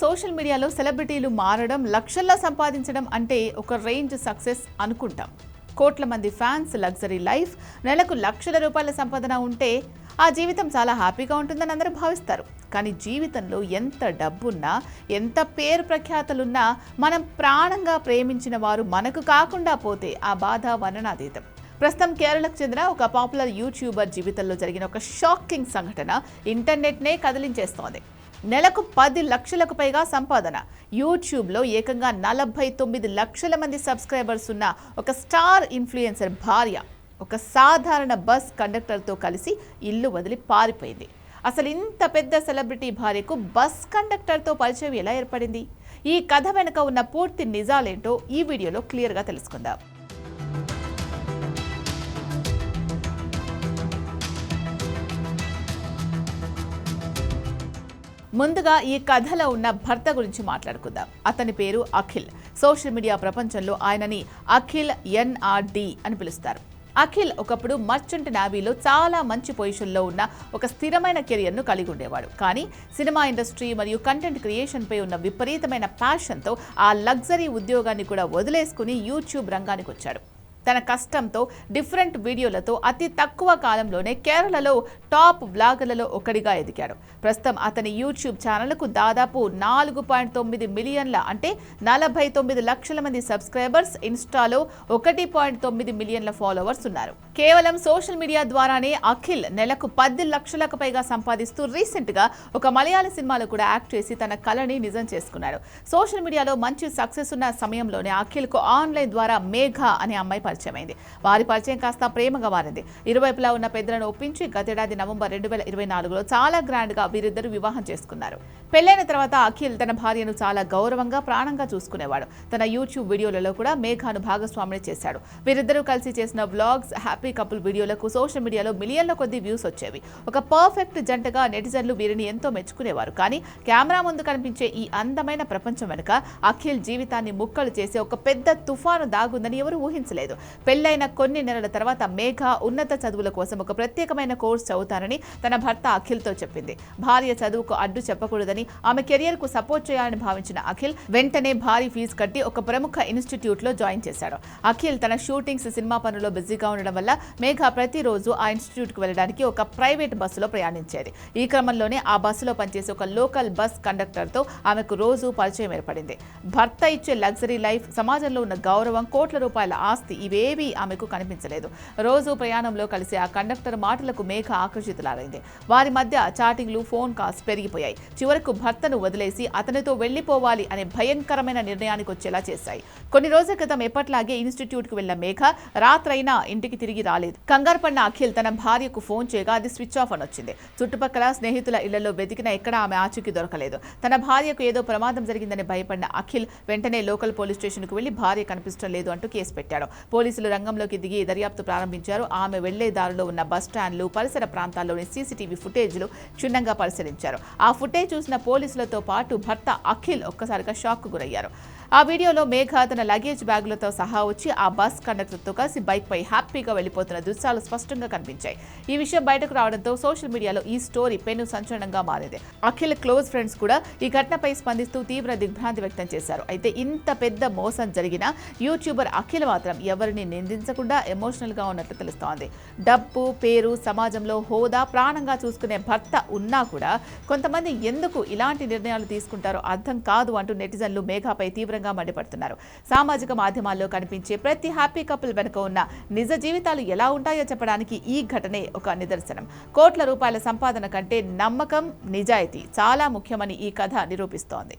Social మీడియాలో సెలబ్రిటీలు మారడం, లక్షల్లో సంపాదించడం అంటే ఒక రేంజ్ సక్సెస్ అనుకుంటాం. కోట్ల మంది ఫ్యాన్స్, లగ్జరీ లైఫ్, నెలకు లక్షల రూపాయల సంపాదన ఉంటే ఆ జీవితం చాలా హ్యాపీగా ఉంటుందని అందరూ భావిస్తారు. కానీ జీవితంలో ఎంత డబ్బున్నా, ఎంత పేరు ప్రఖ్యాతలున్నా, మనం ప్రాణంగా ప్రేమించిన వారు మనకు కాకుండా పోతే ఆ బాధ వర్ణనాతీతం. ప్రస్తుతం కేరళకు చెందిన ఒక పాపులర్ యూట్యూబర్ జీవితంలో జరిగిన ఒక షాకింగ్ సంఘటన ఇంటర్నెట్నే కదిలించేస్తోంది. నెలకు 10 లక్షలకు పైగా సంపాదన, యూట్యూబ్లో ఏకంగా 49 లక్షల మంది సబ్స్క్రైబర్స్ ఉన్న ఒక స్టార్ ఇన్ఫ్లుయెన్సర్ భార్య ఒక సాధారణ బస్ కండక్టర్తో కలిసి ఇల్లు వదిలి పారిపోయింది. అసలు ఇంత పెద్ద సెలబ్రిటీ భార్యకు బస్ కండక్టర్తో పరిచయం ఎలా ఏర్పడింది? ఈ కథ వెనుక ఉన్న పూర్తి నిజాలేంటో ఈ వీడియోలో క్లియర్గా తెలుసుకుందాం. ముందుగా ఈ కథలో ఉన్న భర్త గురించి మాట్లాడుకుందాం. అతని పేరు అఖిల్. సోషల్ మీడియా ప్రపంచంలో ఆయనని అఖిల్ NRD అని పిలుస్తారు. అఖిల్ ఒకప్పుడు మర్చెంట్ నేవీలో చాలా మంచి పొజిషన్లో ఉన్న ఒక స్థిరమైన కెరియర్ను కలిగి ఉండేవాడు. కానీ సినిమా ఇండస్ట్రీ మరియు కంటెంట్ క్రియేషన్పై ఉన్న విపరీతమైన ప్యాషన్తో ఆ లగ్జరీ ఉద్యోగాన్ని కూడా వదిలేసుకుని యూట్యూబ్ రంగానికి వచ్చాడు. తన కష్టంతో, డిఫరెంట్ వీడియోలతో అతి తక్కువ కాలంలోనే కేరళలో టాప్ వ్లాగర్లలో ఒకడిగా ఎదిగాడు. ప్రస్తుతం అతని యూట్యూబ్ ఛానల్కు దాదాపు 4.9 మిలియన్ల అంటే 49 లక్షల మంది సబ్స్క్రైబర్స్, ఇన్స్టాలో 1.9 మిలియన్ల ఫాలోవర్స్ ఉన్నారు. కేవలం సోషల్ మీడియా ద్వారానే అఖిల్ నెలకు 10 లక్షలకు పైగా సంపాదిస్తూ రీసెంట్గా ఒక మలయాళ సినిమాలో కూడా యాక్ట్ చేసి తన కళని నిజం చేసుకున్నాడు. సోషల్ మీడియాలో మంచి సక్సెస్ ఉన్న సమయంలోనే అఖిల్కు ఆన్లైన్ ద్వారా మేఘ అనే అమ్మాయి పరిచయమైంది. వారి పరిచయం కాస్త ప్రేమగా మారింది. ఇరువైపులా ఉన్న పెద్దలను ఒప్పించి గతేడాది నవంబర్ 2024లో చాలా గ్రాండ్ గా వీరిద్దరు వివాహం చేసుకున్నారు. పెళ్లైన తర్వాత అఖిల్ తన భార్యను చాలా గౌరవంగా, ప్రాణంగా చూసుకునేవాడు. తన యూట్యూబ్ వీడియోలలో కూడా మేఘాను భాగస్వామిని చేశాడు. వీరిద్దరూ కలిసి చేసిన వ్లాగ్స్, హ్యాపీ కపుల్ వీడియోలకు సోషల్ మీడియాలో మిలియన్ల కొద్ది వ్యూస్ వచ్చేవి. ఒక పర్ఫెక్ట్ జంటగా నెటిజన్లు వీరిని ఎంతో మెచ్చుకునేవారు. కానీ కెమెరా ముందు కనిపించే ఈ అందమైన ప్రపంచం వెనుక అఖిల్ జీవితాన్ని ముక్కలు చేసే ఒక పెద్ద తుఫాను దాగుందని ఎవరు ఊహించలేదు. పెళ్లైన కొన్ని నెలల తర్వాత మేఘ ఉన్నత చదువుల కోసం ఒక ప్రత్యేకమైన కోర్సు చదువుతానని తన భర్త అఖిల్తో చెప్పింది. భార్య చదువుకు అడ్డు చెప్పకూడదని, ఆమె కెరియర్కు సపోర్ట్ చేయాలని భావించిన అఖిల్ వెంటనే భారీ ఫీజు కట్టి ఒక ప్రముఖ ఇన్స్టిట్యూట్లో జాయిన్ చేశాడు. అఖిల్ తన షూటింగ్స్, సినిమా పనుల్లో బిజీగా ఉండడం వల్ల మేఘ ప్రతిరోజు ఆ ఇన్స్టిట్యూట్కు వెళ్ళడానికి ఒక ప్రైవేట్ బస్సులో ప్రయాణించేది. ఈ క్రమంలోనే ఆ బస్సులో పనిచేసే ఒక లోకల్ బస్ కండక్టర్తో ఆమెకు రోజు పరిచయం ఏర్పడింది. భర్త ఇచ్చే లగ్జరీ లైఫ్, సమాజంలో ఉన్న గౌరవం, కోట్ల రూపాయల ఆస్తి ఇవేవీ ఆమెకు కనిపించలేదు. రోజు ప్రయాణంలో కలిసి ఆ కండక్టర్ మాటలకు మేఘ ఆకర్షితురాలైంది. వారి మధ్య చాటింగ్లు, ఫోన్ కాల్స్ పెరిగిపోయాయి. చివరకు భర్తను వదిలేసి అతనితో వెళ్లిపోవాలి అనే భయంకరమైన నిర్ణయానికి వచ్చేలా చేశాయి. కొన్ని రోజుల క్రితం ఎప్పట్లాగే ఇన్స్టిట్యూట్కు వెళ్లిన మేఘ రాత్రైనా ఇంటికి తిరిగి రాలేదు. కంగారు పడిన అఖిల్ తన భార్యకు ఫోన్ చేయగా అది స్విచ్ ఆఫ్ అని వచ్చింది. చుట్టుపక్కల స్నేహితుల ఇళ్లలో వెతికినా ఎక్కడా ఆమె ఆచూకీ దొరకలేదు. తన భార్యకు ఏదో ప్రమాదం జరిగిందని భయపడిన అఖిల్ వెంటనే లోకల్ పోలీస్ స్టేషన్కు వెళ్లి భార్య కనిపించడం లేదు అంటూ కేసు పెట్టాడు. పోలీసులు రంగంలోకి దిగి దర్యాప్తు ప్రారంభించారు. ఆమె వెళ్లే దారిలో ఉన్న బస్టాండ్లు, పరిసర ప్రాంతాల్లోని సీసీటీవీ ఫుటేజ్లు క్షుణ్ణంగా పరిశీలించారు. ఆ ఫుటేజ్ చూసిన పోలీసులతో పాటు భర్త అఖిల్ ఒక్కసారిగా షాక్కు గురయ్యారు. ఆ వీడియోలో మేఘ తన లగేజ్ బ్యాగులతో సహా వచ్చి ఆ బస్ కండక్టర్తో కలిసి బైక్పై హ్యాపీగా వెళ్లిపోతున్న దృశ్యాలు స్పష్టంగా కనిపించాయి. ఈ విషయం బయటకు రావడంతో సోషల్ మీడియాలో ఈ స్టోరీ పెను సంచలనంగా మారింది. అఖిల్ క్లోజ్ ఫ్రెండ్స్ కూడా ఈ ఘటనపై స్పందిస్తూ తీవ్ర దిగ్భ్రాంతి వ్యక్తం చేశారు. అయితే ఇంత పెద్ద మోసం జరిగిన యూట్యూబర్ అఖిల్ మాత్రం ఎవరిని నిందించకుండా ఎమోషనల్ గా ఉన్నట్లు తెలుస్తోంది. డబ్బు, పేరు, సమాజంలో హోదా, ప్రాణంగా చూసుకునే భర్త ఉన్నా కూడా కొంతమంది ఎందుకు ఇలాంటి నిర్ణయాలు తీసుకుంటారో అర్థం కాదు అంటూ నెటిజన్లు మేఘాపై తీవ్రంగా మండిపడుతున్నారు. సామాజిక మాధ్యమాల్లో కనిపించే ప్రతి హ్యాపీ కపుల్ వెనుక ఉన్న నిజ జీవితాలు ఎలా ఉంటాయో చెప్పడానికి ఈ ఘటనే ఒక నిదర్శనం. కోట్ల రూపాయల సంపాదన కంటే నమ్మకం, నిజాయితీ చాలా ముఖ్యమని ఈ కథ నిరూపిస్తోంది.